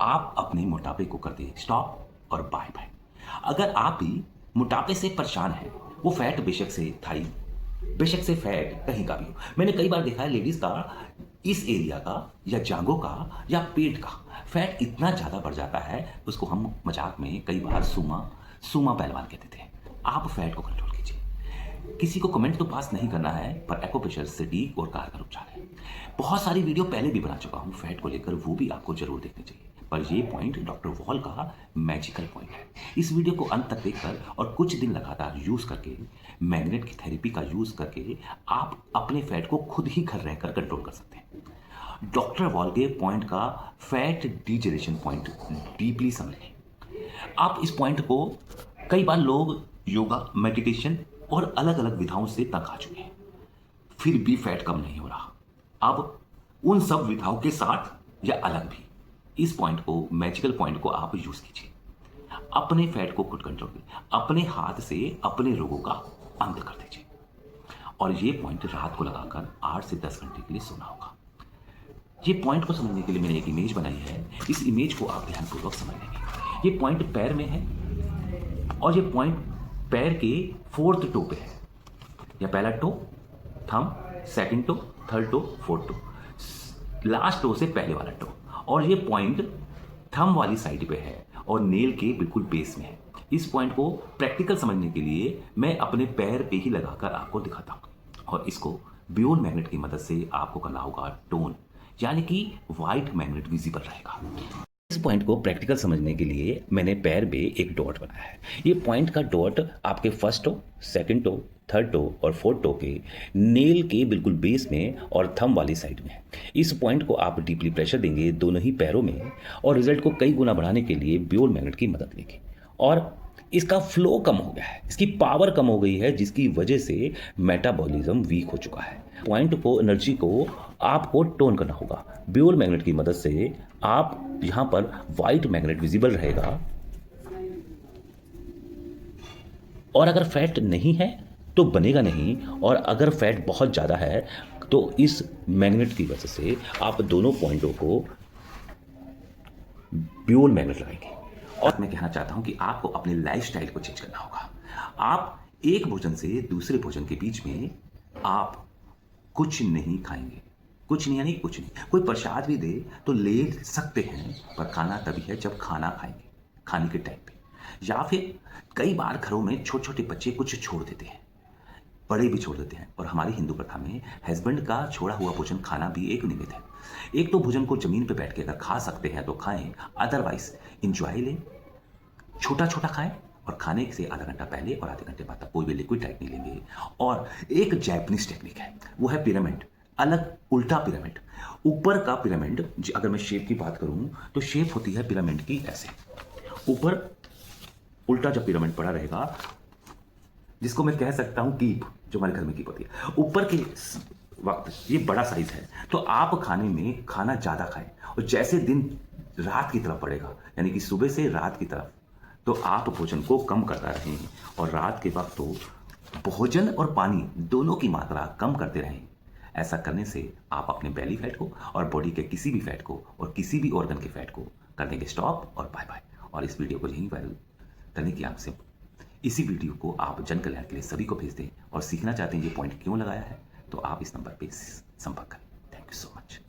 आप अपने मोटापे को कर दें स्टॉप और बाय बाय। अगर आप भी मोटापे से परेशान हैं, वो फैट बेशक से थाई, बेशक से फैट कहीं का भी हो। मैंने कई बार देखा है लेडीज का इस एरिया का या जांघों का या पेट का फैट इतना ज़्यादा बढ़ जाता है, उसको हम मजाक में कई बार सूमा सूमा पहलवान कहते थे। आप फैट को कंट्रोल कीजिए। किसी को कमेंट तो पास नहीं करना है, पर एक्यूप्रेशर सटीक और कारगर उपचार है। बहुत सारी वीडियो पहले भी बना चुका हूं फैट को लेकर, वो भी आपको जरूर देखनी चाहिए। पर ये पॉइंट डॉक्टर वॉल का मैजिकल पॉइंट है। इस वीडियो को अंत तक देखकर और कुछ दिन लगातार यूज करके, मैग्नेट की थेरेपी का यूज करके आप अपने फैट को खुद ही घर रहकर कंट्रोल कर सकते हैं। डॉक्टर वॉल के पॉइंट का फैट डिजेनरेशन पॉइंट डीपली समझें। आप इस पॉइंट को कई बार लोग योगा, मेडिटेशन और अलग अलग विधाओं से तक आ चुके हैं, फिर भी फैट कम नहीं हो रहा। अब उन सब विधाओं के साथ या अलग भी इस पॉइंट को, मैजिकल पॉइंट को आप यूज कीजिए। अपने फैट को खुद कंट्रोल कीजिए। अपने हाथ से अपने रोगों का अंत कर दीजिए। और ये पॉइंट रात को लगाकर 8 से 10 घंटे के लिए सोना होगा। ये पॉइंट को समझने के लिए मैंने एक इमेज बनाई है। इस इमेज को आप ध्यानपूर्वक समझ लेंगे। ये पॉइंट पैर में है और ये पॉइंट पैर के 4th टो पे है, या पहला toe, thumb, second toe, third toe, fourth toe, last toe से पहले वाला टो। और ये पॉइंट थंब वाली साइड पे है और नेल के बिल्कुल बेस में है। इस पॉइंट को प्रैक्टिकल समझने के लिए मैं अपने पैर पे ही लगाकर आपको दिखाता हूँ। और इसको बियोन मैग्नेट की मदद से आपको करना होगा टोन, यानी कि व्हाइट मैग्नेट विजिबल रहेगा। इस पॉइंट को प्रैक्टिकल समझने के लिए मैंने पैर पे एक डॉट बनाया है। ये पॉइंट का डॉट आपके first toe, second toe, third toe और फोर्थ टो के नेल के बिल्कुल बेस में और थंब वाली साइड में है। इस पॉइंट को आप डीपली प्रेशर देंगे दोनों ही पैरों में और रिजल्ट को कई गुना बढ़ाने के लिए बियोन मैग्नेट की मदद लेंगे। और इसका फ्लो कम हो गया है, इसकी पावर कम हो गई है, जिसकी वजह से मेटाबॉलिज्म वीक हो चुका है। पॉइंट को, एनर्जी को आपको टोन करना होगा। बियोन मैग्नेट की मदद से आप यहां पर व्हाइट मैग्नेट विजिबल रहेगा। और अगर फैट नहीं है तो बनेगा नहीं, और अगर फैट बहुत ज़्यादा है तो इस मैग्नेट की वजह से आप दोनों पॉइंटों को बियोन मैग्नेट लगाएंगे। और मैं कहना चाहता हूं कि आपको अपने लाइफस्टाइल को चेंज करना होगा। आप एक भोजन से दूसरे भोजन के बीच में आप कुछ नहीं खाएंगे। कुछ नहीं यानी कुछ नहीं। कोई प्रसाद भी दे तो ले सकते हैं, पर खाना तभी है जब खाना खाएंगे, खाने के टाइम पे। या फिर कई बार घरों में छोटे छोटे बच्चे कुछ छोड़ देते हैं, बड़े भी छोड़ देते हैं। और हमारी हिंदू प्रथा में हस्बैंड का छोड़ा हुआ भोजन खाना भी एक निमित्त है। एक तो भोजन को जमीन पे बैठ के अगर खा सकते हैं तो खाएं, अदरवाइज इंजॉय लें, छोटा छोटा खाएं। और खाने से आधा घंटा पहले और आधे घंटे बाद तक कोई भी लिक्विड डाइट नहीं लेंगे। और एक जैपनीज टेक्निक है, वो है पिरामिड, अलग उल्टा पिरामिड। ऊपर का पिरामिड, अगर मैं शेप की बात करूं तो शेप होती है पिरामिड की ऐसे, ऊपर उल्टा जब पिरामिड पड़ा रहेगा, जिसको मैं कह सकता हूं कीप, जो हमारे घर में कीप होती है, ऊपर के वक्त ये बड़ा साइज है। तो आप खाने में खाना ज्यादा खाएं, और जैसे दिन रात की तरफ पड़ेगा, यानी कि सुबह से रात की तरफ, तो आप भोजन को कम करता रहें। और रात के वक्त तो भोजन और पानी दोनों की मात्रा कम करते रहें। ऐसा करने से आप अपने बेली फैट को और बॉडी के किसी भी फैट को और किसी भी ऑर्गन के फैट को कर देंगे स्टॉप और बाय बाय। और इस वीडियो को यहीं वायरल करने की आपसे, इसी वीडियो को आप जन कल्याण के लिए सभी को भेज दें। और सीखना चाहते हैं ये पॉइंट क्यों लगाया है, तो आप इस नंबर पे संपर्क करें। Thank you so much.